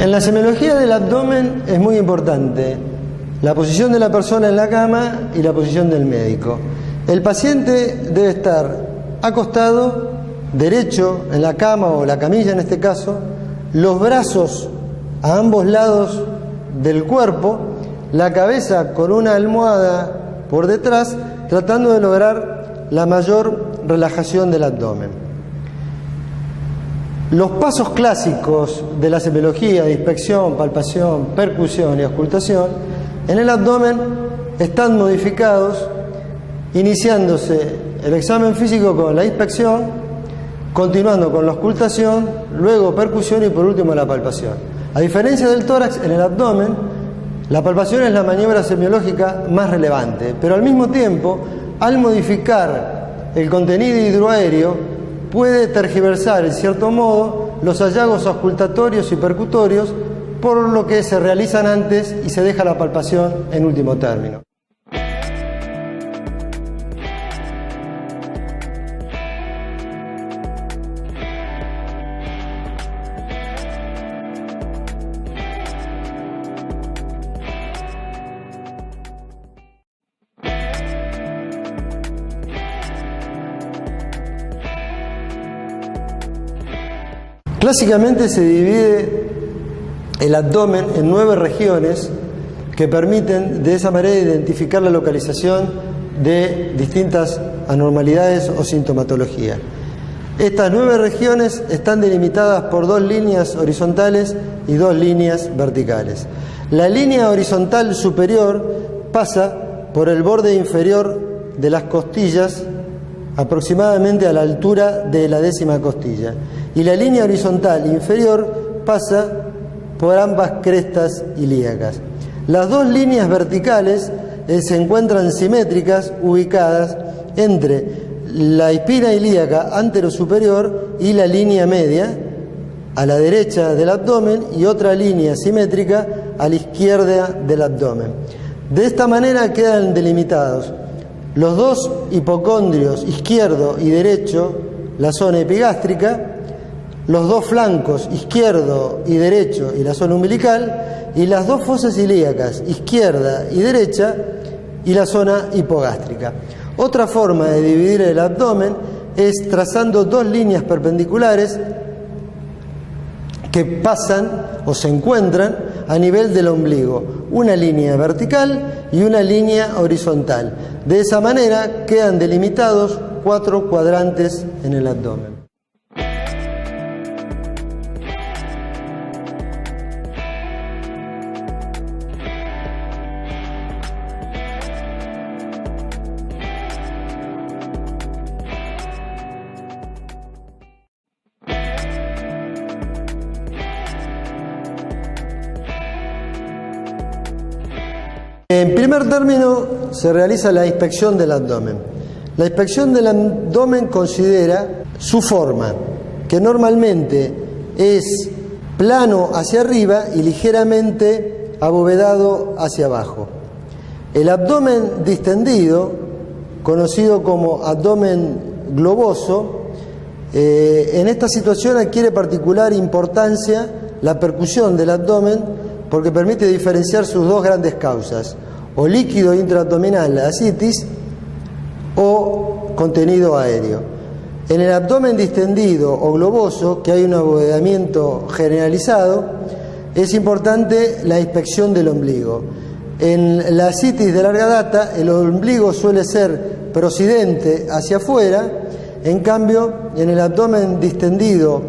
En la semiología del abdomen es muy importante la posición de la persona en la cama y la posición del médico. El paciente debe estar acostado, derecho en la cama o la camilla en este caso, los brazos a ambos lados del cuerpo, la cabeza con una almohada por detrás, tratando de lograr la mayor relajación del abdomen. Los pasos clásicos de la semiología de inspección, palpación, percusión y auscultación en el abdomen están modificados, iniciándose el examen físico con la inspección, continuando con la auscultación, luego percusión y por último la palpación. A diferencia del tórax, en el abdomen, la palpación es la maniobra semiológica más relevante, pero al mismo tiempo, al modificar el contenido hidroaéreo, puede tergiversar en cierto modo los hallazgos auscultatorios y percutorios, por lo que se realizan antes y se deja la palpación en último término. Clásicamente se divide el abdomen en 9 regiones que permiten de esa manera identificar la localización de distintas anormalidades o sintomatología. Estas 9 regiones están delimitadas por 2 líneas horizontales y 2 líneas verticales. La línea horizontal superior pasa por el borde inferior de las costillas, aproximadamente a la altura de la 10ª costilla, y la línea horizontal inferior pasa por ambas crestas ilíacas. Las 2 líneas verticales se encuentran simétricas, ubicadas entre la espina ilíaca anterosuperior y la línea media a la derecha del abdomen, y otra línea simétrica a la izquierda del abdomen. De esta manera quedan delimitados los 2 hipocondrios izquierdo y derecho, la zona epigástrica, los 2 flancos izquierdo y derecho y la zona umbilical, y las 2 fosas ilíacas izquierda y derecha y la zona hipogástrica. Otra forma de dividir el abdomen es trazando 2 líneas perpendiculares que pasan o se encuentran a nivel del ombligo, una línea vertical y una línea horizontal. De esa manera quedan delimitados 4 cuadrantes en el abdomen. En primer término, se realiza la inspección del abdomen. La inspección del abdomen considera su forma, que normalmente es plano hacia arriba y ligeramente abovedado hacia abajo. El abdomen distendido, conocido como abdomen globoso, en esta situación adquiere particular importancia la percusión del abdomen, porque permite diferenciar sus 2 grandes causas, o líquido intraabdominal, la ascitis, o contenido aéreo. En el abdomen distendido o globoso, que hay un abovedamiento generalizado, es importante la inspección del ombligo. En la ascitis de larga data, el ombligo suele ser procidente hacia afuera, en cambio, en el abdomen distendido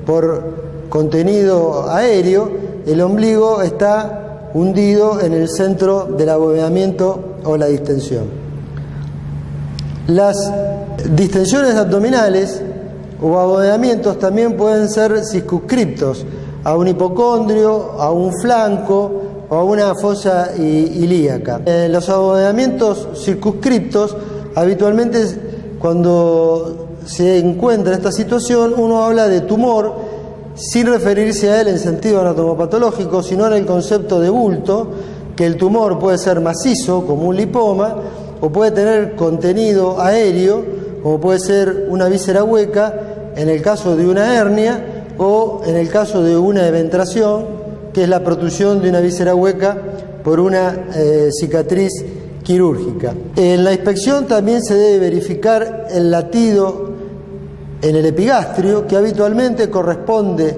por contenido aéreo, el ombligo está hundido en el centro del abovedamiento o la distensión. Las distensiones abdominales o abovedamientos también pueden ser circunscriptos a un hipocondrio, a un flanco o a una fosa ilíaca. Los abovedamientos circunscriptos, habitualmente cuando se encuentra esta situación, uno habla de tumor, sin referirse a él en sentido anatomopatológico, sino en el concepto de bulto, que el tumor puede ser macizo, como un lipoma, o puede tener contenido aéreo, como puede ser una víscera hueca, en el caso de una hernia, o en el caso de una eventración, que es la protrusión de una víscera hueca por una cicatriz quirúrgica. En la inspección también se debe verificar el latido en el epigastrio, que habitualmente corresponde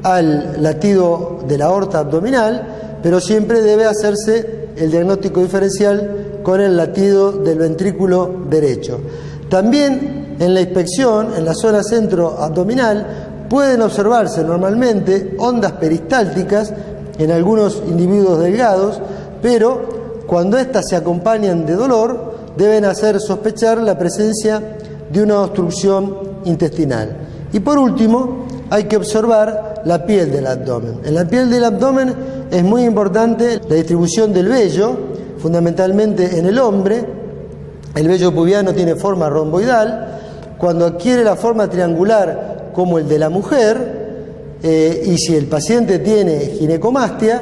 al latido de la aorta abdominal, pero siempre debe hacerse el diagnóstico diferencial con el latido del ventrículo derecho. También en la inspección, en la zona centroabdominal, pueden observarse normalmente ondas peristálticas en algunos individuos delgados, pero cuando éstas se acompañan de dolor, deben hacer sospechar la presencia de una obstrucción intestinal. Y por último, hay que observar la piel del abdomen. En la piel del abdomen es muy importante la distribución del vello, fundamentalmente en el hombre. El vello pubiano tiene forma romboidal. Cuando adquiere la forma triangular como el de la mujer, y si el paciente tiene ginecomastia,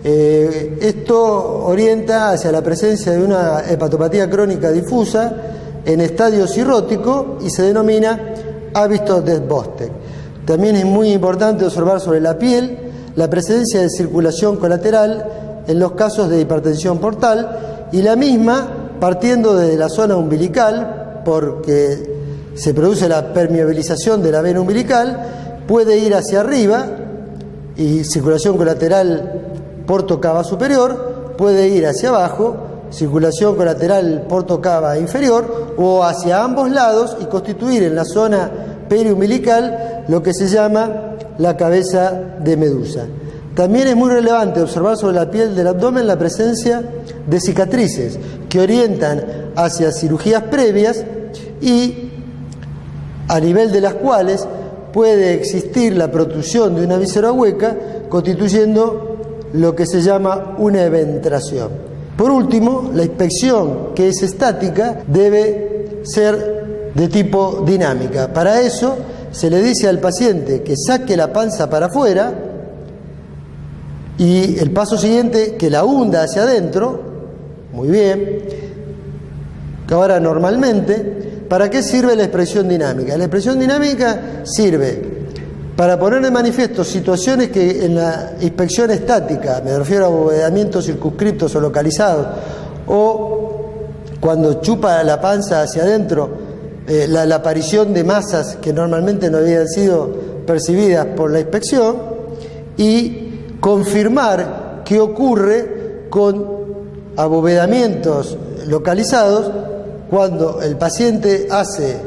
esto orienta hacia la presencia de una hepatopatía crónica difusa en estadio cirrótico y se denomina hábito de Bostek. También es muy importante observar sobre la piel la presencia de circulación colateral en los casos de hipertensión portal, y la misma partiendo desde la zona umbilical, porque se produce la permeabilización de la vena umbilical, puede ir hacia arriba, y circulación colateral porto cava superior, puede ir hacia abajo, circulación colateral porto cava inferior, o hacia ambos lados y constituir en la zona periumbilical lo que se llama la cabeza de medusa. También es muy relevante observar sobre la piel del abdomen la presencia de cicatrices que orientan hacia cirugías previas y a nivel de las cuales puede existir la protrusión de una víscera hueca, constituyendo lo que se llama una eventración. Por último, la inspección, que es estática, debe ser de tipo dinámica. Para eso se le dice al paciente que saque la panza para afuera y el paso siguiente que la hunda hacia adentro. Muy bien. Ahora, normalmente, ¿para qué sirve la expresión dinámica? La expresión dinámica sirve para poner de manifiesto situaciones que en la inspección estática, me refiero a abovedamientos circunscriptos o localizados, o cuando chupa la panza hacia adentro, la aparición de masas que normalmente no habían sido percibidas por la inspección, y confirmar qué ocurre con abovedamientos localizados cuando el paciente hace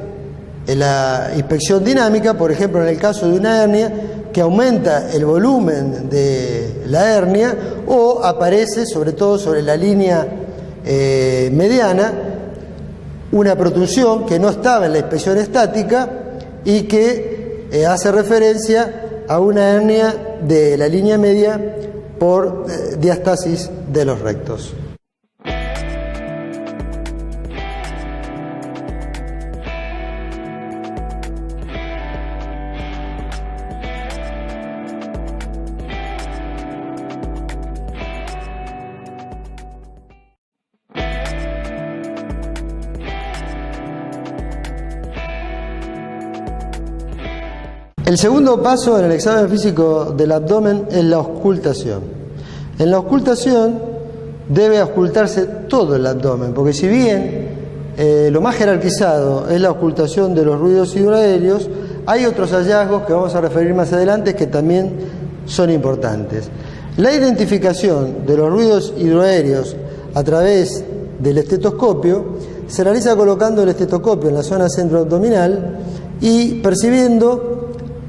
la inspección dinámica, por ejemplo en el caso de una hernia, que aumenta el volumen de la hernia, o aparece, sobre todo sobre la línea mediana, una protrusión que no estaba en la inspección estática y que hace referencia a una hernia de la línea media por diástasis de los rectos. El segundo paso en el examen físico del abdomen es la auscultación. En la auscultación debe auscultarse todo el abdomen, porque si bien lo más jerarquizado es la auscultación de los ruidos hidroaéreos, hay otros hallazgos que vamos a referir más adelante que también son importantes. La identificación de los ruidos hidroaéreos a través del estetoscopio se realiza colocando el estetoscopio en la zona centroabdominal y percibiendo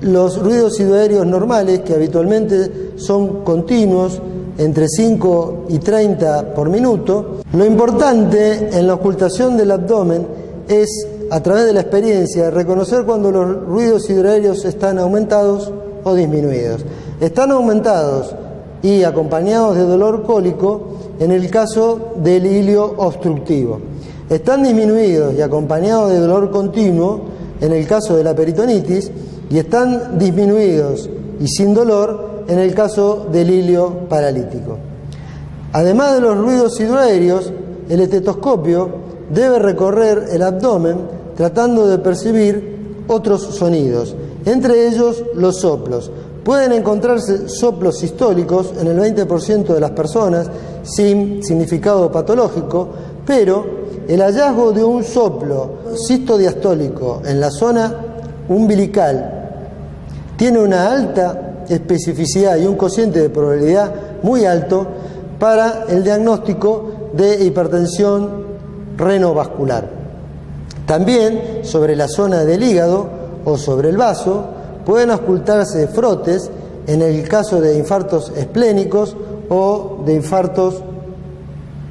los ruidos hidroaéreos normales, que habitualmente son continuos, entre 5 y 30 por minuto. Lo importante en la auscultación del abdomen es, a través de la experiencia, reconocer cuando los ruidos hidroaéreos están aumentados o disminuidos. Están aumentados y acompañados de dolor cólico en el caso del hilio obstructivo. Están disminuidos y acompañados de dolor continuo en el caso de la peritonitis, y están disminuidos y sin dolor en el caso del hilio paralítico. Además de los ruidos hidroaéreos, el estetoscopio debe recorrer el abdomen tratando de percibir otros sonidos, entre ellos los soplos, Pueden encontrarse soplos sistólicos en el 20% de las personas sin significado patológico, pero el hallazgo de un soplo sistodiastólico en la zona umbilical tiene una alta especificidad y un cociente de probabilidad muy alto para el diagnóstico de hipertensión renovascular. También sobre la zona del hígado o sobre el vaso pueden ocultarse frotes en el caso de infartos esplénicos o de infartos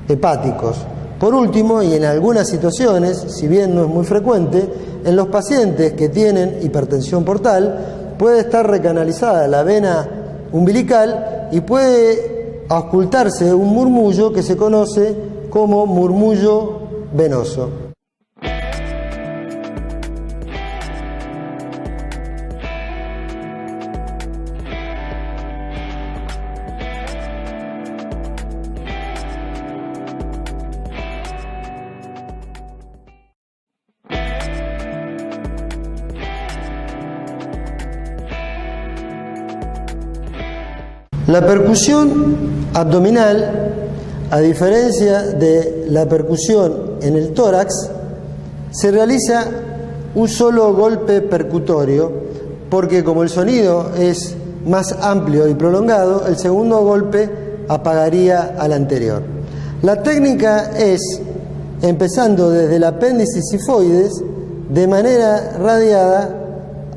hepáticos. Por último, y en algunas situaciones, si bien no es muy frecuente, en los pacientes que tienen hipertensión portal puede estar recanalizada la vena umbilical y puede ocultarse un murmullo que se conoce como murmullo venoso. La percusión abdominal, a diferencia de la percusión en el tórax, se realiza un solo golpe percutorio, porque como el sonido es más amplio y prolongado, el segundo golpe apagaría al anterior. La técnica es, empezando desde el apéndice sifoides, de manera radiada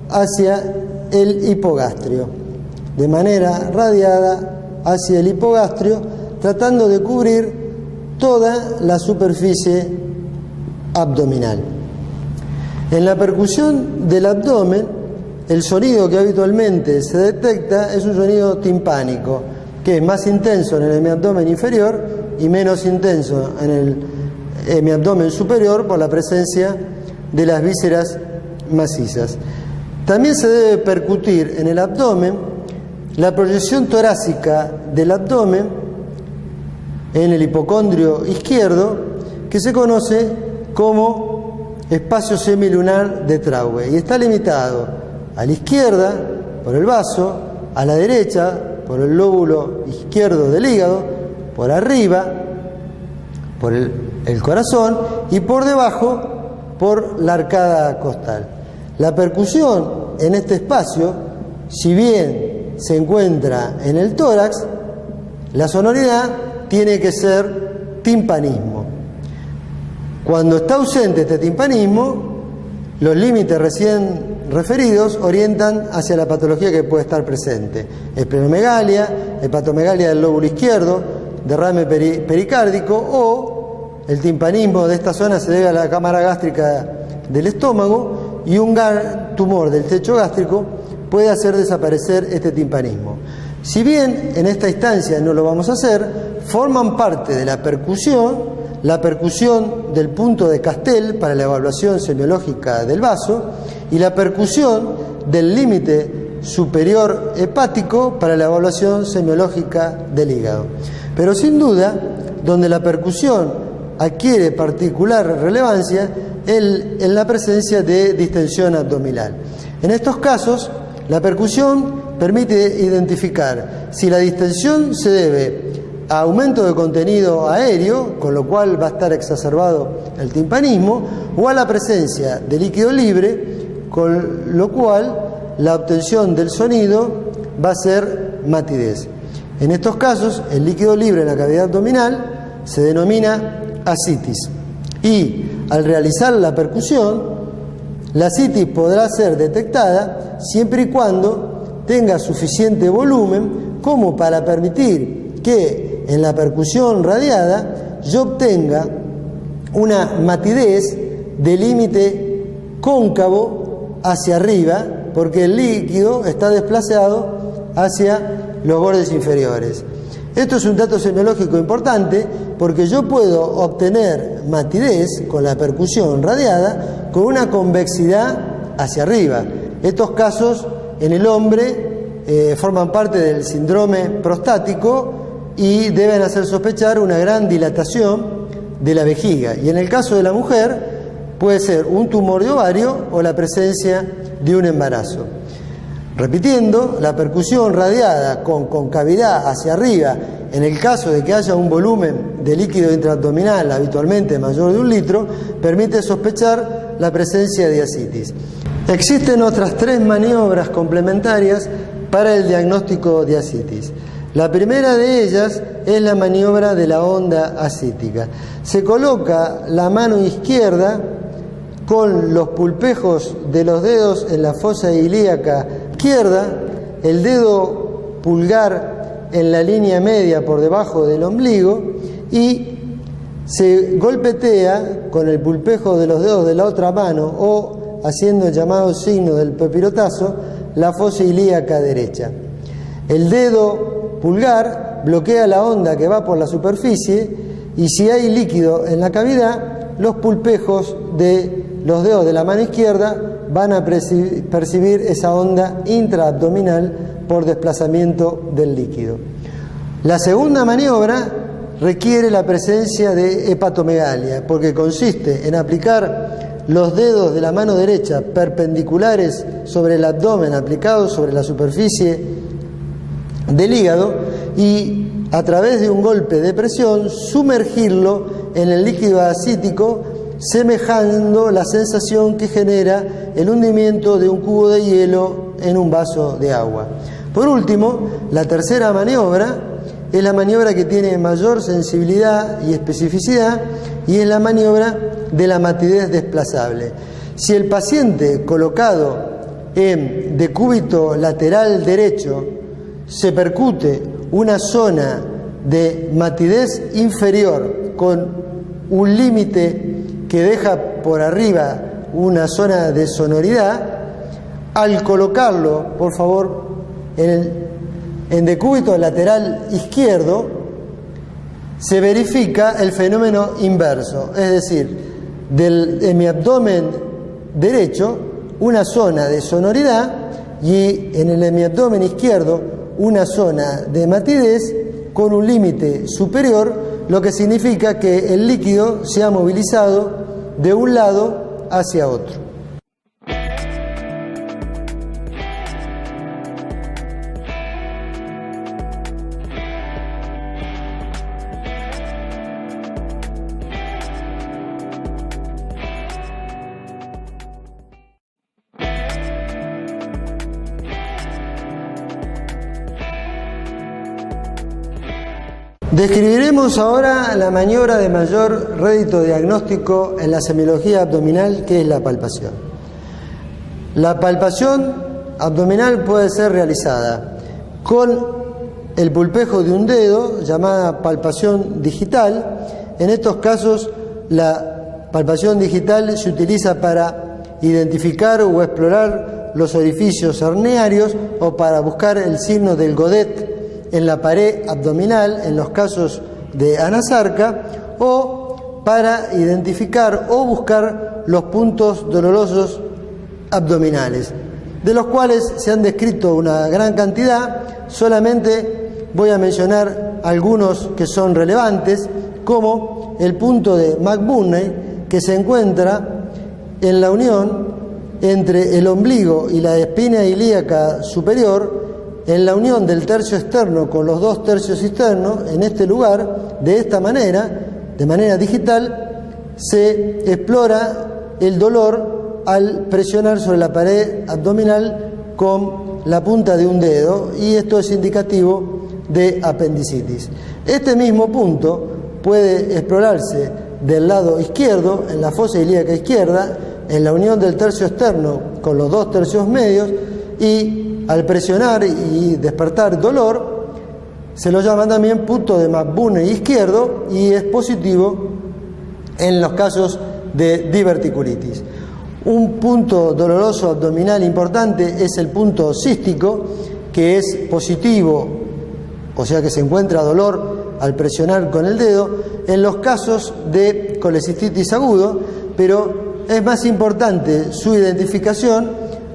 hacia el hipogastrio. De manera radiada hacia el hipogastrio, tratando de cubrir toda la superficie abdominal. En la percusión del abdomen, el sonido que habitualmente se detecta es un sonido timpánico, que es más intenso en el hemiabdomen inferior y menos intenso en el hemiabdomen superior por la presencia de las vísceras macizas. También se debe percutir en el abdomen la proyección torácica del abdomen en el hipocondrio izquierdo, que se conoce como espacio semilunar de Traube, y está limitado a la izquierda por el vaso, a la derecha por el lóbulo izquierdo del hígado, por arriba por el corazón y por debajo por la arcada costal. La percusión en este espacio, si bien se encuentra en el tórax, la sonoridad tiene que ser timpanismo. Cuando está ausente este timpanismo, los límites recién referidos orientan hacia la patología que puede estar presente: esplenomegalia, hepatomegalia del lóbulo izquierdo, derrame pericárdico, o el timpanismo de esta zona se debe a la cámara gástrica del estómago, y un tumor del techo gástrico puede hacer desaparecer este timpanismo. Si bien en esta instancia no lo vamos a hacer, forman parte de la percusión del punto de Castell para la evaluación semiológica del vaso y la percusión del límite superior hepático para la evaluación semiológica del hígado. Pero sin duda, donde la percusión adquiere particular relevancia en la presencia de distensión abdominal. En estos casos, la percusión permite identificar si la distensión se debe a aumento de contenido aéreo, con lo cual va a estar exacerbado el timpanismo, o a la presencia de líquido libre, con lo cual la obtención del sonido va a ser matidez. En estos casos, el líquido libre en la cavidad abdominal se denomina ascitis, y al realizar la percusión, la ascitis podrá ser detectada siempre y cuando tenga suficiente volumen como para permitir que en la percusión radiada yo obtenga una matidez de límite cóncavo hacia arriba, porque el líquido está desplazado hacia los bordes inferiores. Esto es un dato semiológico importante porque yo puedo obtener matidez con la percusión radiada con una convexidad hacia arriba. Estos casos en el hombre forman parte del síndrome prostático y deben hacer sospechar una gran dilatación de la vejiga. Y en el caso de la mujer puede ser un tumor de ovario o la presencia de un embarazo. Repitiendo, la percusión radiada con concavidad hacia arriba, en el caso de que haya un volumen de líquido intraabdominal habitualmente mayor de 1 litro, permite sospechar la presencia de ascitis. Existen otras 3 maniobras complementarias para el diagnóstico de ascitis. La primera de ellas es la maniobra de la onda ascítica. Se coloca la mano izquierda con los pulpejos de los dedos en la fosa ilíaca izquierda, el dedo pulgar en la línea media por debajo del ombligo, y se golpetea con el pulpejo de los dedos de la otra mano o haciendo el llamado signo del pepirotazo la fosa ilíaca derecha. El dedo pulgar bloquea la onda que va por la superficie, y si hay líquido en la cavidad, los pulpejos de los dedos de la mano izquierda van a percibir esa onda intraabdominal por desplazamiento del líquido. La segunda maniobra requiere la presencia de hepatomegalia, porque consiste en aplicar los dedos de la mano derecha perpendiculares sobre el abdomen, aplicados sobre la superficie del hígado, y a través de un golpe de presión sumergirlo en el líquido ascítico, semejando la sensación que genera el hundimiento de un cubo de hielo en un vaso de agua. Por último, la tercera maniobra es la maniobra que tiene mayor sensibilidad y especificidad, y es la maniobra de la matidez desplazable. Si el paciente colocado en decúbito lateral derecho se percute una zona de matidez inferior con un límite que deja por arriba una zona de sonoridad, al colocarlo, por favor, en decúbito lateral izquierdo, se verifica el fenómeno inverso, es decir, de mi abdomen derecho una zona de sonoridad y en el hemiabdomen izquierdo una zona de matidez con un límite superior, lo que significa que el líquido se ha movilizado de un lado hacia otro. Describiremos ahora la maniobra de mayor rédito diagnóstico en la semiología abdominal, que es la palpación. La palpación abdominal puede ser realizada con el pulpejo de un dedo, llamada palpación digital. En estos casos, la palpación digital se utiliza para identificar o explorar los orificios herniarios o para buscar el signo del Godet en la pared abdominal, en los casos de anasarca, o para identificar o buscar los puntos dolorosos abdominales, de los cuales se han descrito una gran cantidad. Solamente voy a mencionar algunos que son relevantes, como el punto de McBurney, que se encuentra en la unión entre el ombligo y la espina ilíaca superior, en la unión del tercio externo con los 2 tercios internos. En este lugar, de esta manera, de manera digital, se explora el dolor al presionar sobre la pared abdominal con la punta de un dedo, y esto es indicativo de apendicitis. Este mismo punto puede explorarse del lado izquierdo, en la fosa ilíaca izquierda, en la unión del tercio externo con los 2 tercios medios, y al presionar y despertar dolor, se lo llama también punto de McBurney izquierdo, y es positivo en los casos de diverticulitis. Un punto doloroso abdominal importante es el punto cístico, que es positivo, o sea que se encuentra dolor al presionar con el dedo, en los casos de colecistitis agudo, pero es más importante su identificación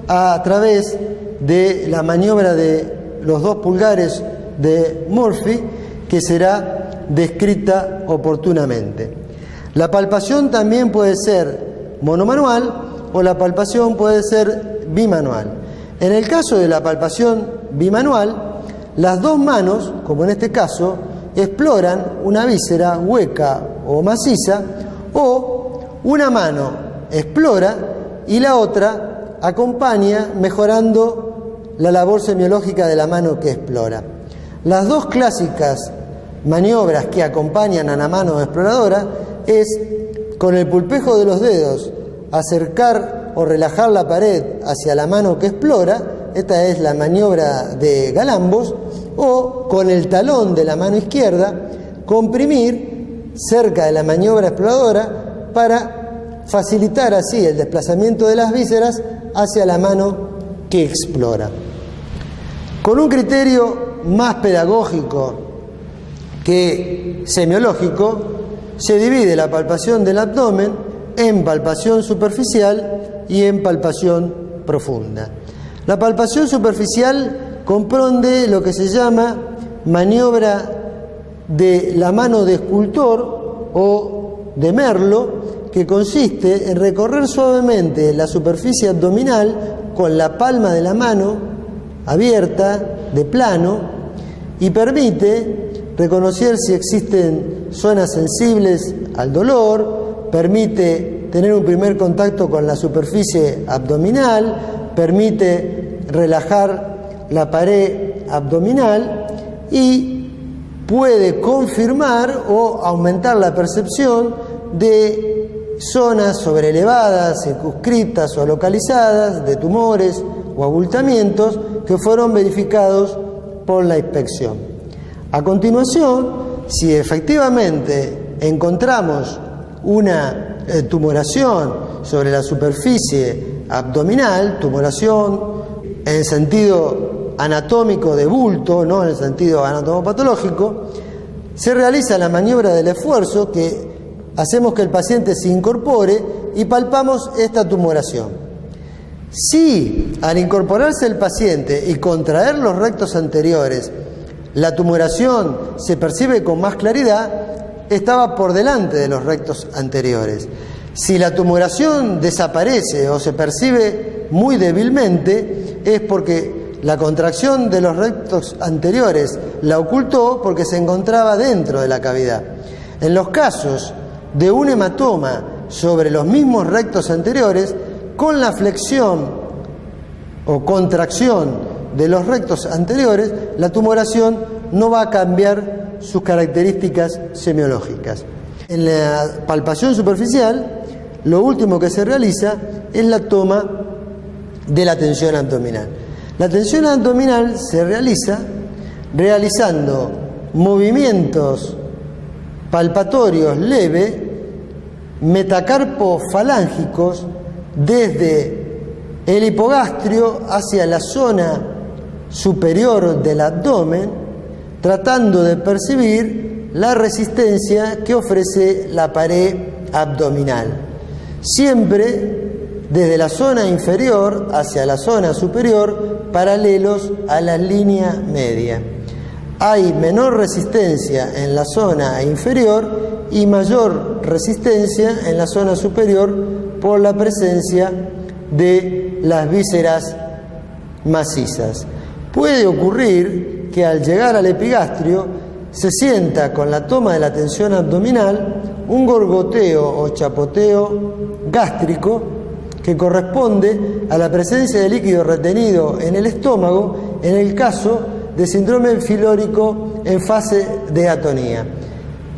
a través de la maniobra de los 2 pulgares de Murphy, que será descrita oportunamente. La palpación también puede ser monomanual o la palpación puede ser bimanual. En el caso de la palpación bimanual, las dos manos, como en este caso, exploran una víscera hueca o maciza, o una mano explora y la otra acompaña, mejorando la labor semiológica de la mano que explora. Las dos clásicas maniobras que acompañan a la mano exploradora es, con el pulpejo de los dedos, acercar o relajar la pared hacia la mano que explora, esta es la maniobra de Galambos, o con el talón de la mano izquierda, comprimir cerca de la maniobra exploradora para facilitar así el desplazamiento de las vísceras hacia la mano que explora. Con un criterio más pedagógico que semiológico, se divide la palpación del abdomen en palpación superficial y en palpación profunda. La palpación superficial comprende lo que se llama maniobra de la mano de escultor o de Merlo, que consiste en recorrer suavemente la superficie abdominal con la palma de la mano abierta, de plano, y permite reconocer si existen zonas sensibles al dolor, permite tener un primer contacto con la superficie abdominal, permite relajar la pared abdominal y puede confirmar o aumentar la percepción de zonas sobrelevadas, circunscritas o localizadas, de tumores o abultamientos que fueron verificados por la inspección. A continuación, si efectivamente encontramos una tumoración sobre la superficie abdominal, tumoración en sentido anatómico de bulto, no en el sentido anatomopatológico, se realiza la maniobra del esfuerzo, que hacemos que el paciente se incorpore y palpamos esta tumoración. Si al incorporarse el paciente y contraer los rectos anteriores, la tumoración se percibe con más claridad, estaba por delante de los rectos anteriores. Si la tumoración desaparece o se percibe muy débilmente, es porque la contracción de los rectos anteriores la ocultó porque se encontraba dentro de la cavidad. En los casos de un hematoma sobre los mismos rectos anteriores, con la flexión o contracción de los rectos anteriores, la tumoración no va a cambiar sus características semiológicas. En la palpación superficial, lo último que se realiza es la toma de la tensión abdominal. La tensión abdominal se realiza realizando movimientos palpatorios leves, metacarpofalángicos, desde el hipogastrio hacia la zona superior del abdomen, tratando de percibir la resistencia que ofrece la pared abdominal. Siempre desde la zona inferior hacia la zona superior, paralelos a la línea media. Hay menor resistencia en la zona inferior y mayor resistencia en la zona superior por la presencia de las vísceras macizas. Puede ocurrir que al llegar al epigastrio se sienta, con la toma de la tensión abdominal, un gorgoteo o chapoteo gástrico que corresponde a la presencia de líquido retenido en el estómago en el caso de síndrome filórico en fase de atonía.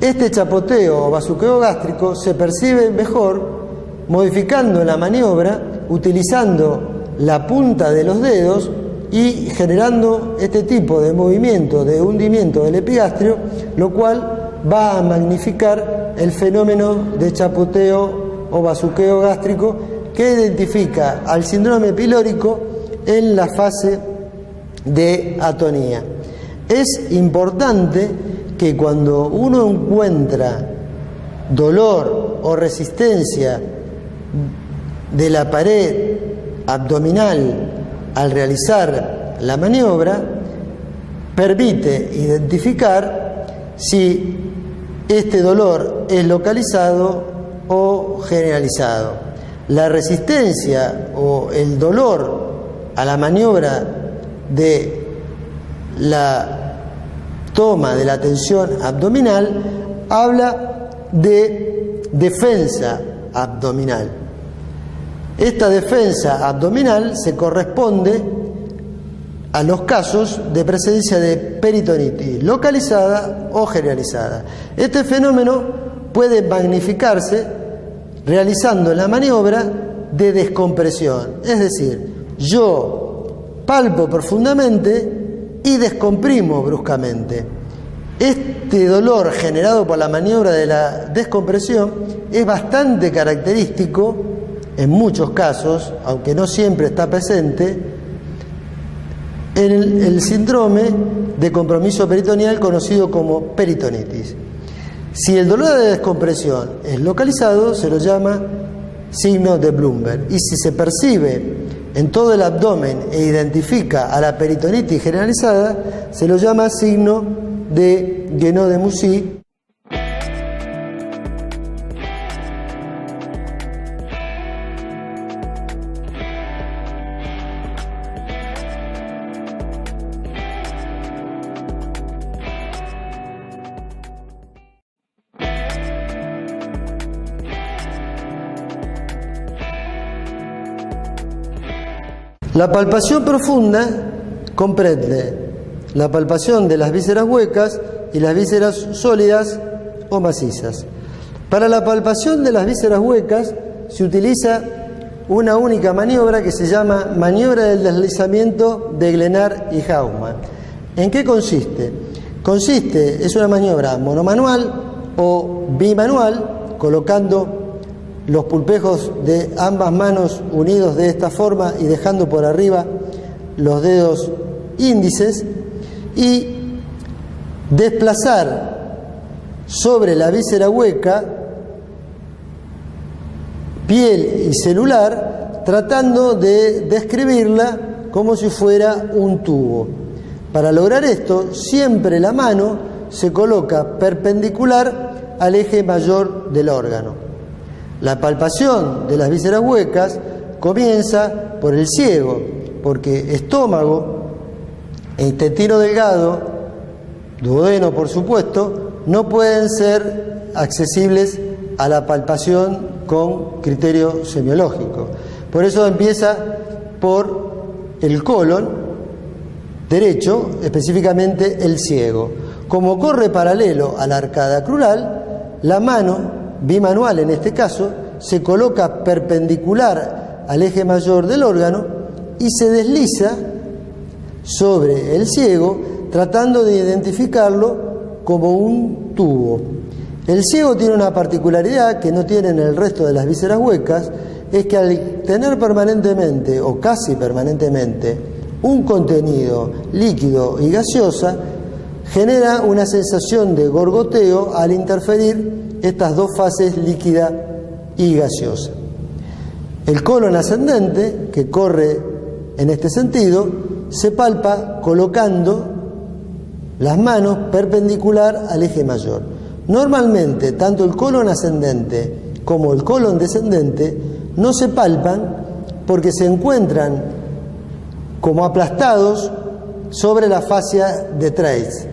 Este chapoteo o bazuqueo gástrico se percibe mejor modificando la maniobra, utilizando la punta de los dedos y generando este tipo de movimiento de hundimiento del epigastrio, lo cual va a magnificar el fenómeno de chapoteo o bazuqueo gástrico que identifica al síndrome pilórico en la fase de atonía. Es importante que cuando uno encuentra dolor o resistencia de la pared abdominal al realizar la maniobra, permite identificar si este dolor es localizado o generalizado. La resistencia o el dolor a la maniobra de la toma de la tensión abdominal, habla de defensa abdominal. Esta defensa abdominal se corresponde a los casos de presencia de peritonitis localizada o generalizada. Este fenómeno puede magnificarse realizando la maniobra de descompresión, es decir, yo palpo profundamente y descomprimo bruscamente. Este dolor generado por la maniobra de la descompresión es bastante característico en muchos casos, aunque no siempre está presente, en el síndrome de compromiso peritoneal conocido como peritonitis. Si el dolor de descompresión es localizado, se lo llama signo de Bloomberg, y si se percibe en todo el abdomen e identifica a la peritonitis generalizada, se lo llama signo de Guénot de Mussy. La palpación profunda comprende la palpación de las vísceras huecas y las vísceras sólidas o macizas. Para la palpación de las vísceras huecas se utiliza una única maniobra que se llama maniobra del deslizamiento de Glenard y Hausmann. ¿En qué consiste? Es una maniobra monomanual o bimanual, colocando los pulpejos de ambas manos unidos de esta forma y dejando por arriba los dedos índices, y desplazar sobre la víscera hueca piel y celular, tratando de describirla como si fuera un tubo. Para lograr esto, siempre la mano se coloca perpendicular al eje mayor del órgano. La palpación de las vísceras huecas comienza por el ciego, porque estómago e intestino delgado, duodeno por supuesto, no pueden ser accesibles a la palpación con criterio semiológico. Por eso empieza por el colon derecho, específicamente el ciego. Como corre paralelo a la arcada crural, la mano bimanual en este caso, se coloca perpendicular al eje mayor del órgano y se desliza sobre el ciego, tratando de identificarlo como un tubo. El ciego tiene una particularidad que no tienen el resto de las vísceras huecas, es que al tener permanentemente o casi permanentemente un contenido líquido y gaseosa, genera una sensación de gorgoteo al interferir estas dos fases, líquida y gaseosa. El colon ascendente, que corre en este sentido, se palpa colocando las manos perpendicular al eje mayor. Normalmente, tanto el colon ascendente como el colon descendente no se palpan porque se encuentran como aplastados sobre la fascia de Treitz.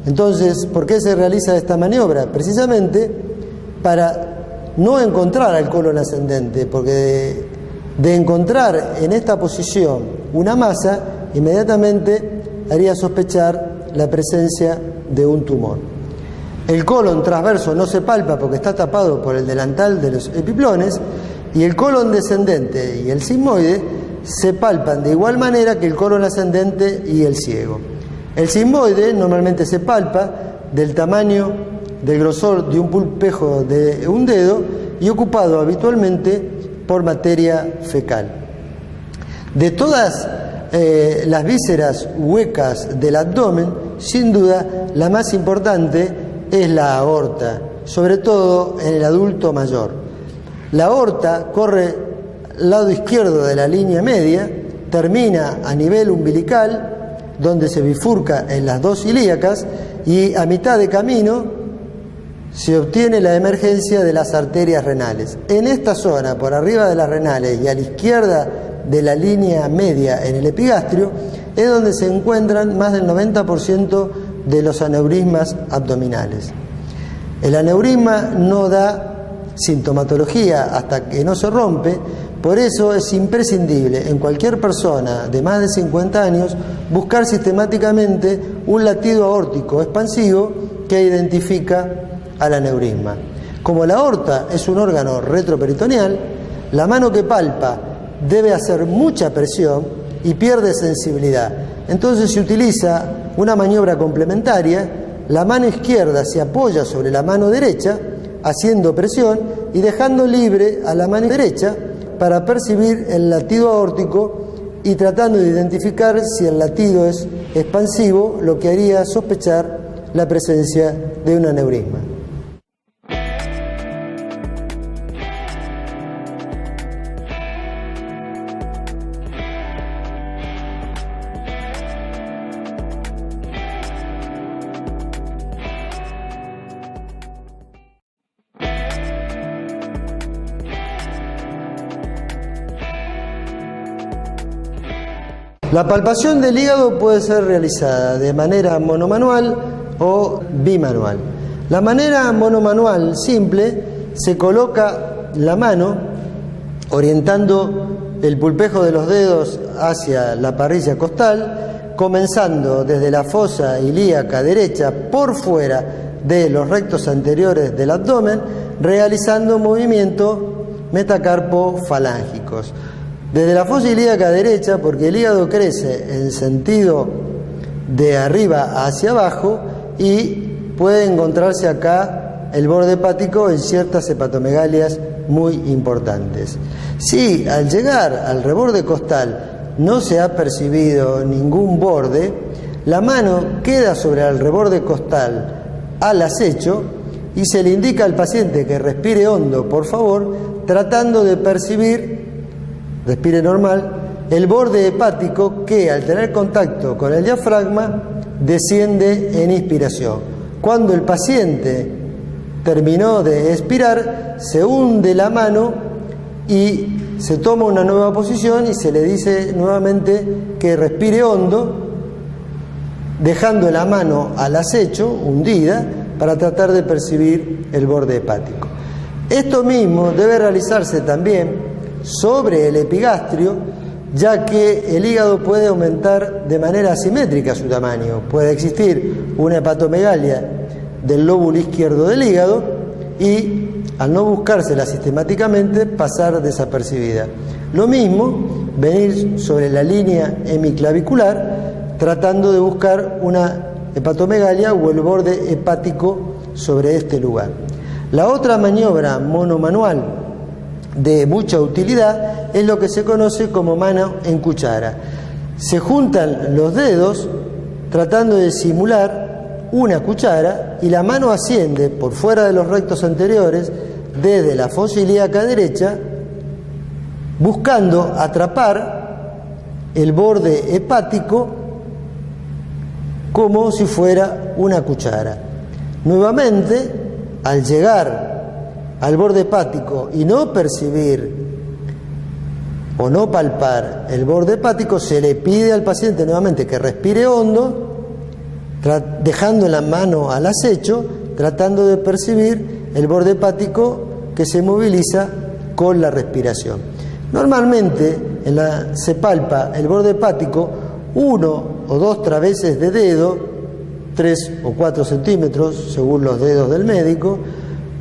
Entonces, ¿por qué se realiza esta maniobra? Precisamente para no encontrar al colon ascendente, porque de encontrar en esta posición una masa, inmediatamente haría sospechar la presencia de un tumor. El colon transverso no se palpa porque está tapado por el delantal de los epiplones, y el colon descendente y el sigmoide se palpan de igual manera que el colon ascendente y el ciego. El sigmoide normalmente se palpa del tamaño, del grosor de un pulpejo de un dedo y ocupado habitualmente por materia fecal. De todas las vísceras huecas del abdomen, sin duda la más importante es la aorta, sobre todo en el adulto mayor. La aorta corre al lado izquierdo de la línea media, termina a nivel umbilical, donde se bifurca en las dos ilíacas, y a mitad de camino se obtiene la emergencia de las arterias renales. En esta zona, por arriba de las renales y a la izquierda de la línea media en el epigastrio, es donde se encuentran más del 90% de los aneurismas abdominales. El aneurisma no da sintomatología hasta que no se rompe, por eso es imprescindible en cualquier persona de más de 50 años buscar sistemáticamente un latido aórtico expansivo que identifica al aneurisma. Como la aorta es un órgano retroperitoneal, la mano que palpa debe hacer mucha presión y pierde sensibilidad. Entonces se utiliza una maniobra complementaria. La mano izquierda se apoya sobre la mano derecha, haciendo presión y dejando libre a la mano derecha para percibir el latido aórtico y tratando de identificar si el latido es expansivo, lo que haría sospechar la presencia de un aneurisma. La palpación del hígado puede ser realizada de manera monomanual o bimanual. La manera monomanual simple se coloca la mano orientando el pulpejo de los dedos hacia la parrilla costal, comenzando desde la fosa ilíaca derecha por fuera de los rectos anteriores del abdomen, realizando movimientos metacarpofalángicos. Desde la fosa ilíaca derecha, porque el hígado crece en sentido de arriba hacia abajo y puede encontrarse acá el borde hepático en ciertas hepatomegalias muy importantes. Si al llegar al reborde costal no se ha percibido ningún borde, la mano queda sobre el reborde costal al acecho y se le indica al paciente que respire hondo, por favor, tratando de percibir, respire normal, el borde hepático que al tener contacto con el diafragma desciende en inspiración. Cuando el paciente terminó de expirar, se hunde la mano y se toma una nueva posición y se le dice nuevamente que respire hondo, dejando la mano al acecho, hundida, para tratar de percibir el borde hepático. Esto mismo debe realizarse también sobre el epigastrio, ya que el hígado puede aumentar de manera asimétrica su tamaño. Puede existir una hepatomegalia del lóbulo izquierdo del hígado y, al no buscársela sistemáticamente, pasar desapercibida. Lo mismo, venir sobre la línea hemiclavicular, tratando de buscar una hepatomegalia o el borde hepático sobre este lugar. La otra maniobra monomanual de mucha utilidad es lo que se conoce como mano en cuchara. Se juntan los dedos tratando de simular una cuchara y la mano asciende por fuera de los rectos anteriores desde la fosa ilíaca derecha, buscando atrapar el borde hepático como si fuera una cuchara. Nuevamente, al llegar al borde hepático y no percibir o no palpar el borde hepático, se le pide al paciente nuevamente que respire hondo, dejando la mano al acecho, tratando de percibir el borde hepático que se moviliza con la respiración. Normalmente se palpa el borde hepático 1 o 2 traveses de dedo, 3 o 4 centímetros según los dedos del médico,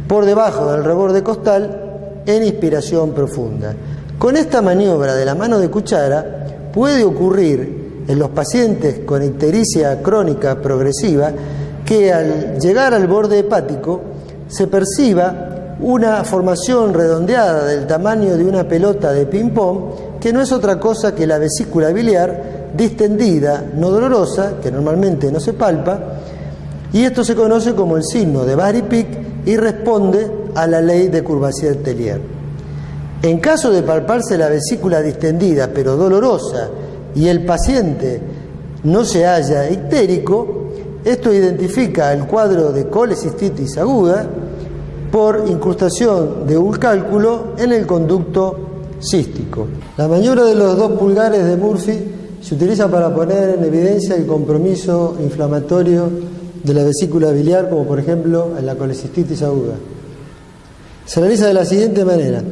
por debajo del reborde costal en inspiración profunda. Con esta maniobra de la mano de cuchara puede ocurrir en los pacientes con ictericia crónica progresiva que al llegar al borde hepático se perciba una formación redondeada del tamaño de una pelota de ping-pong, que no es otra cosa que la vesícula biliar distendida, no dolorosa, que normalmente no se palpa, y esto se conoce como el signo de Bari-Pick y responde a la ley de Courvoisier-Tellier. En caso de palparse la vesícula distendida pero dolorosa y el paciente no se halla ictérico, esto identifica el cuadro de colecistitis aguda por incrustación de un cálculo en el conducto cístico. La maniobra de los 2 pulgares de Murphy se utiliza para poner en evidencia el compromiso inflamatorio de la vesícula biliar, como por ejemplo en la colecistitis aguda. Se realiza de la siguiente manera.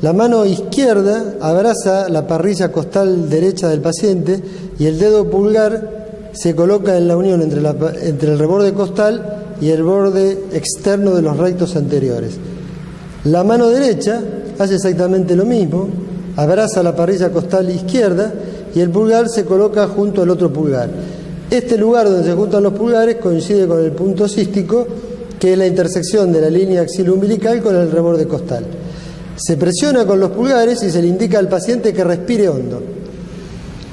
La mano izquierda abraza la parrilla costal derecha del paciente y el dedo pulgar se coloca en la unión entre el reborde costal y el borde externo de los rectos anteriores. La mano derecha hace exactamente lo mismo, abraza la parrilla costal izquierda y el pulgar se coloca junto al otro pulgar. Este lugar donde se juntan los pulgares coincide con el punto cístico, que es la intersección de la línea axilo-umbilical con el reborde costal. Se presiona con los pulgares y se le indica al paciente que respire hondo.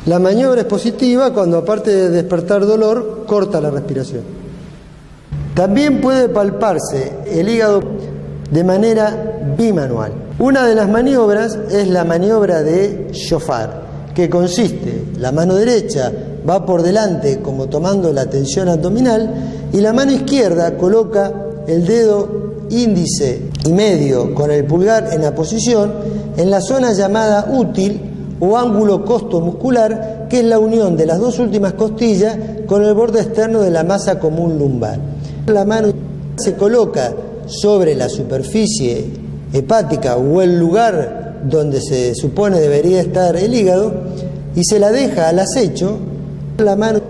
La maniobra es positiva cuando, aparte de despertar dolor, corta la respiración. También puede palparse el hígado de manera bimanual. Una de las maniobras es la maniobra de Shofar, que consiste, la mano derecha va por delante como tomando la tensión abdominal y la mano izquierda coloca el dedo índice y medio con el pulgar en la posición en la zona llamada útil o ángulo costomuscular, que es la unión de las 2 últimas costillas con el borde externo de la masa común lumbar. La mano se coloca sobre la superficie hepática o el lugar donde se supone debería estar el hígado y se la deja al acecho. La mano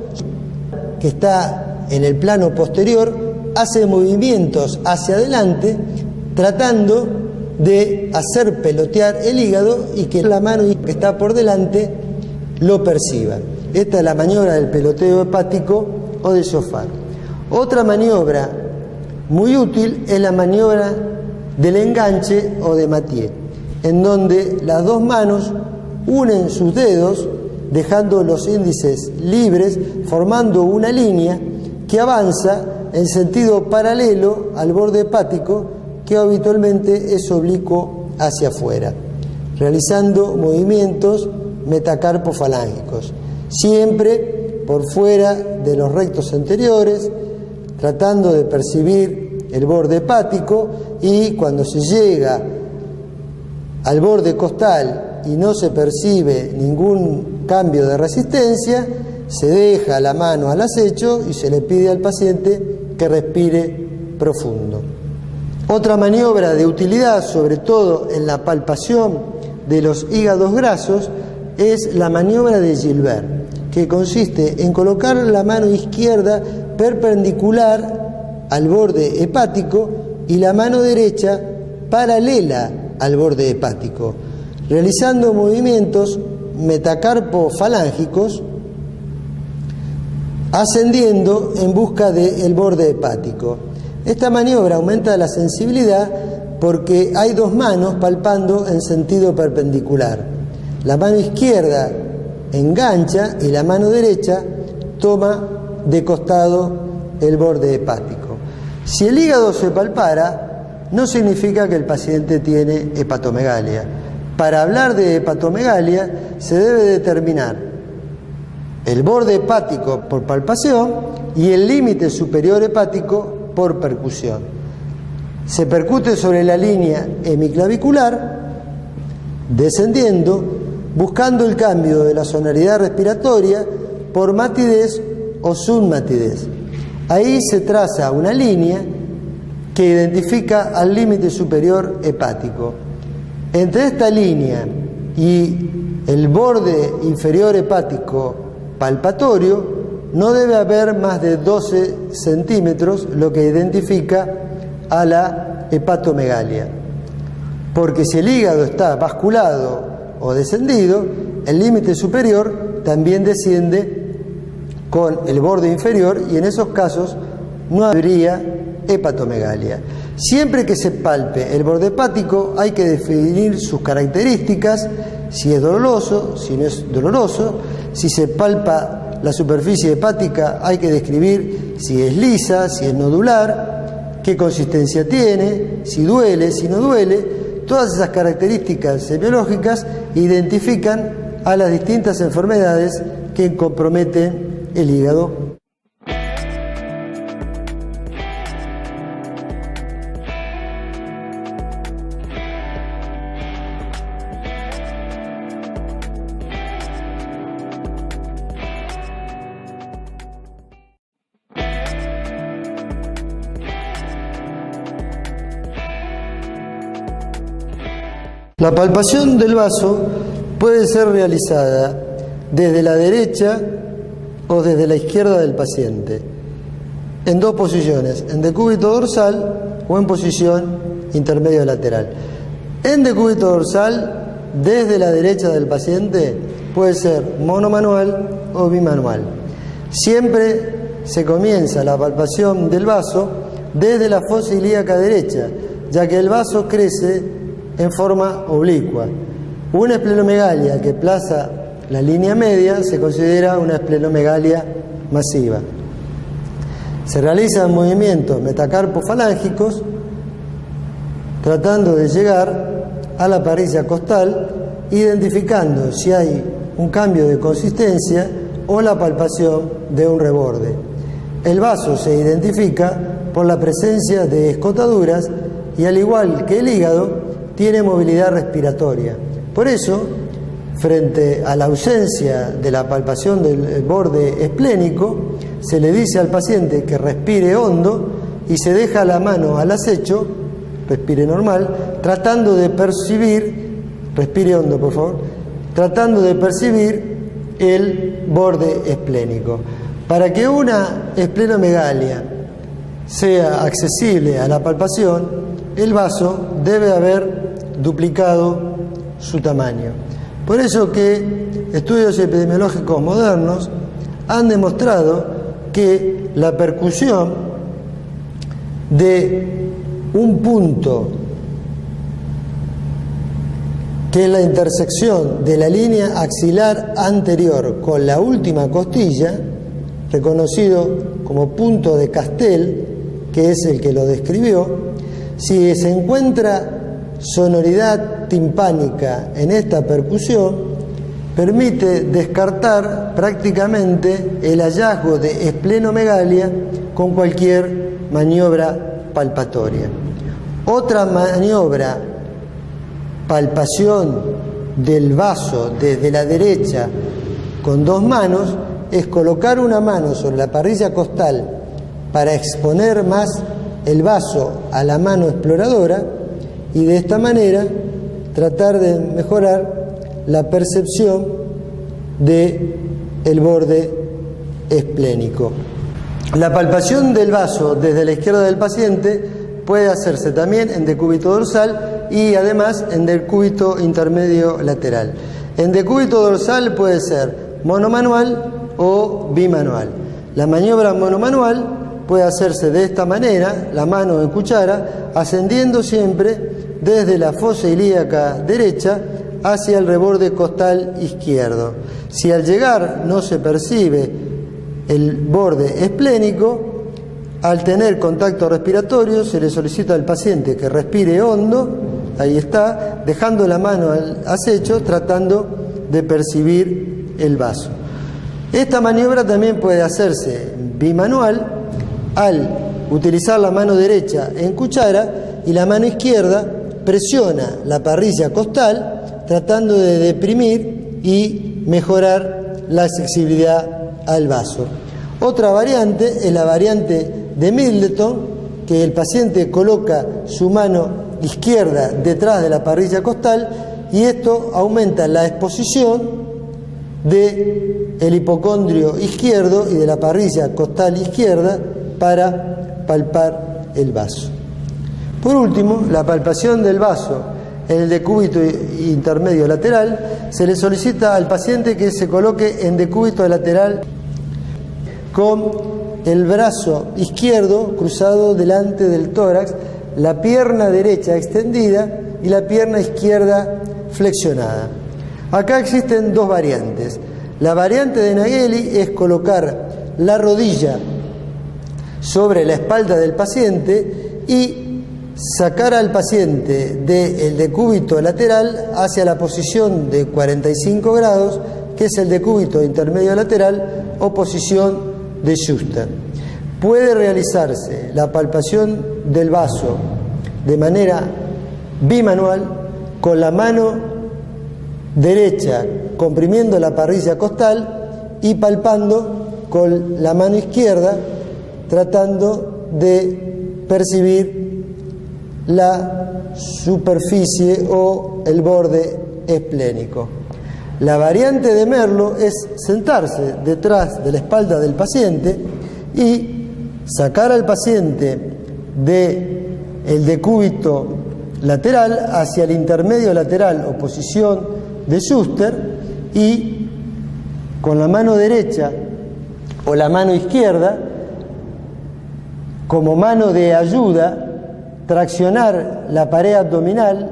que está en el plano posterior hace movimientos hacia adelante tratando de hacer pelotear el hígado y que la mano que está por delante lo perciba. Esta es la maniobra del peloteo hepático o de Shofar. Otra maniobra muy útil es la maniobra del enganche o de Mathieu, en donde las 2 manos unen sus dedos dejando los índices libres, formando una línea que avanza en sentido paralelo al borde hepático, que habitualmente es oblicuo hacia afuera, realizando movimientos metacarpofalángicos, siempre por fuera de los rectos anteriores, tratando de percibir el borde hepático, y cuando se llega al borde costal y no se percibe ningún cambio de resistencia, se deja la mano al acecho y se le pide al paciente que respire profundo. Otra maniobra de utilidad, sobre todo en la palpación de los hígados grasos, es la maniobra de Gilbert, que consiste en colocar la mano izquierda perpendicular al borde hepático y la mano derecha paralela al borde hepático, realizando movimientos metacarpofalángicos ascendiendo en busca del borde hepático. Esta maniobra aumenta la sensibilidad porque hay 2 manos palpando en sentido perpendicular. La mano izquierda engancha y la mano derecha toma de costado el borde hepático. Si el hígado se palpara, no significa que el paciente tiene hepatomegalia. Para hablar de hepatomegalia se debe determinar el borde hepático por palpación y el límite superior hepático por percusión. Se percute sobre la línea hemiclavicular, descendiendo, buscando el cambio de la sonoridad respiratoria por matidez o submatidez. Ahí se traza una línea que identifica al límite superior hepático. Entre esta línea y el borde inferior hepático palpatorio no debe haber más de 12 centímetros, lo que identifica a la hepatomegalia. Porque si el hígado está basculado o descendido, el límite superior también desciende con el borde inferior y en esos casos no habría hepatomegalia. Siempre que se palpe el borde hepático hay que definir sus características, si es doloroso, si no es doloroso. Si se palpa la superficie hepática hay que describir si es lisa, si es nodular, qué consistencia tiene, si duele, si no duele. Todas esas características semiológicas identifican a las distintas enfermedades que comprometen el hígado. La palpación del vaso puede ser realizada desde la derecha o desde la izquierda del paciente, en dos posiciones, en decúbito dorsal o en posición intermedio lateral. En decúbito dorsal, desde la derecha del paciente, puede ser monomanual o bimanual. Siempre se comienza la palpación del vaso desde la fosa ilíaca derecha, ya que el vaso crece en forma oblicua. Una esplenomegalia que plaza la línea media se considera una esplenomegalia masiva. Se realizan movimientos metacarpofalángicos tratando de llegar a la parrilla costal, identificando si hay un cambio de consistencia o la palpación de un reborde. El vaso se identifica por la presencia de escotaduras y, al igual que el hígado, tiene movilidad respiratoria. Por eso, frente a la ausencia de la palpación del borde esplénico, se le dice al paciente que respire hondo y se deja la mano al acecho, respire normal, tratando de percibir, respire hondo por favor, tratando de percibir el borde esplénico. Para que una esplenomegalia sea accesible a la palpación, el vaso debe haber duplicado su tamaño. Por eso que estudios epidemiológicos modernos han demostrado que la percusión de un punto que es la intersección de la línea axilar anterior con la última costilla, reconocido como punto de Castell, que es el que lo describió, si se encuentra sonoridad timpánica en esta percusión, permite descartar prácticamente el hallazgo de esplenomegalia con cualquier maniobra palpatoria. Otra maniobra, palpación del vaso desde la derecha con dos manos, es colocar una mano sobre la parrilla costal para exponer más el vaso a la mano exploradora y de esta manera tratar de mejorar la percepción del borde esplénico. La palpación del vaso desde la izquierda del paciente puede hacerse también en decúbito dorsal y además en decúbito intermedio lateral. En decúbito dorsal puede ser monomanual o bimanual. La maniobra monomanual puede hacerse de esta manera, la mano en cuchara, ascendiendo siempre desde la fosa ilíaca derecha hacia el reborde costal izquierdo. Si al llegar no se percibe el borde esplénico, al tener contacto respiratorio se le solicita al paciente que respire hondo, ahí está, dejando la mano al acecho, tratando de percibir el vaso. Esta maniobra también puede hacerse bimanual al utilizar la mano derecha en cuchara y la mano izquierda presiona la parrilla costal tratando de deprimir y mejorar la accesibilidad al vaso. Otra variante es la variante de Middleton, que el paciente coloca su mano izquierda detrás de la parrilla costal y esto aumenta la exposición del hipocondrio izquierdo y de la parrilla costal izquierda para palpar el vaso. Por último, la palpación del vaso en el decúbito intermedio lateral se le solicita al paciente que se coloque en decúbito lateral con el brazo izquierdo cruzado delante del tórax, la pierna derecha extendida y la pierna izquierda flexionada. Acá existen dos variantes. La variante de Naegeli es colocar la rodilla sobre la espalda del paciente y sacar al paciente del decúbito lateral hacia la posición de 45 grados, que es el decúbito intermedio lateral o posición de Schuster. Puede realizarse la palpación del vaso de manera bimanual con la mano derecha comprimiendo la parrilla costal y palpando con la mano izquierda tratando de percibir la superficie o el borde esplénico. La variante de Merlo es sentarse detrás de la espalda del paciente y sacar al paciente del decúbito lateral hacia el intermedio lateral o posición de Schuster y con la mano derecha o la mano izquierda como mano de ayuda traccionar la pared abdominal,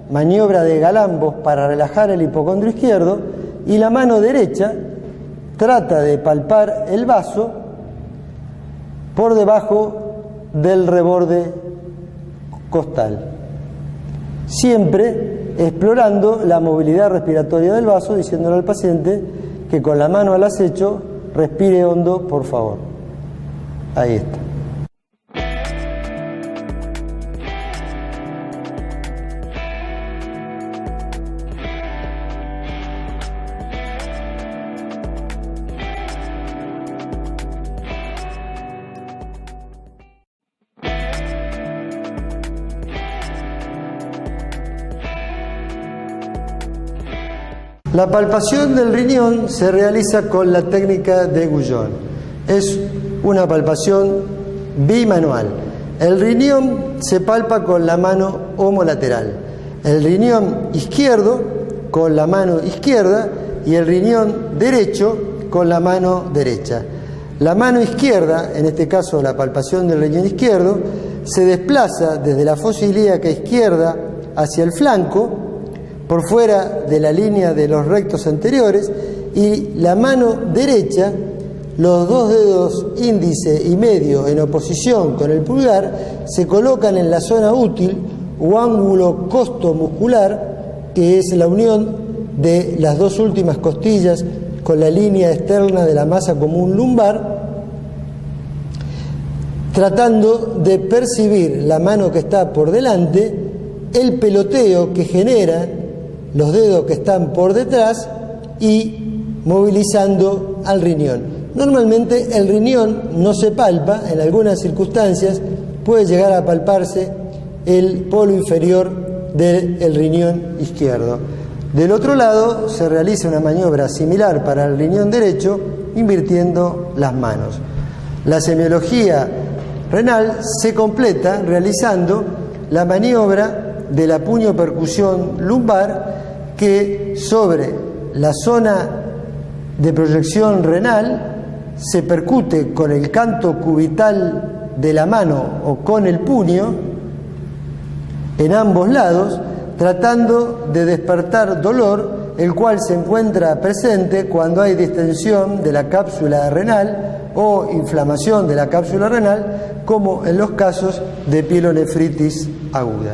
maniobra de Galambos para relajar el hipocondrio izquierdo, y la mano derecha trata de palpar el vaso por debajo del reborde costal, siempre explorando la movilidad respiratoria del vaso, diciéndole al paciente que con la mano al acecho respire hondo, por favor. Ahí está. La palpación del riñón se realiza con la técnica de Guyon. Es una palpación bimanual. El riñón se palpa con la mano homolateral, el riñón izquierdo con la mano izquierda y el riñón derecho con la mano derecha. La mano izquierda, en este caso la palpación del riñón izquierdo, se desplaza desde la fosa ilíaca izquierda hacia el flanco, por fuera de la línea de los rectos anteriores, y la mano derecha, los dos dedos índice y medio en oposición con el pulgar, se colocan en la zona útil o ángulo costomuscular, que es la unión de las dos últimas costillas con la línea externa de la masa común lumbar, tratando de percibir la mano que está por delante, el peloteo que genera los dedos que están por detrás y movilizando al riñón. Normalmente el riñón no se palpa, en algunas circunstancias puede llegar a palparse el polo inferior del riñón izquierdo. Del otro lado se realiza una maniobra similar para el riñón derecho, invirtiendo las manos. La semiología renal se completa realizando la maniobra de la puño-percusión lumbar, que sobre la zona de proyección renal se percute con el canto cubital de la mano o con el puño en ambos lados, tratando de despertar dolor, el cual se encuentra presente cuando hay distensión de la cápsula renal o inflamación de la cápsula renal, como en los casos de pielonefritis aguda.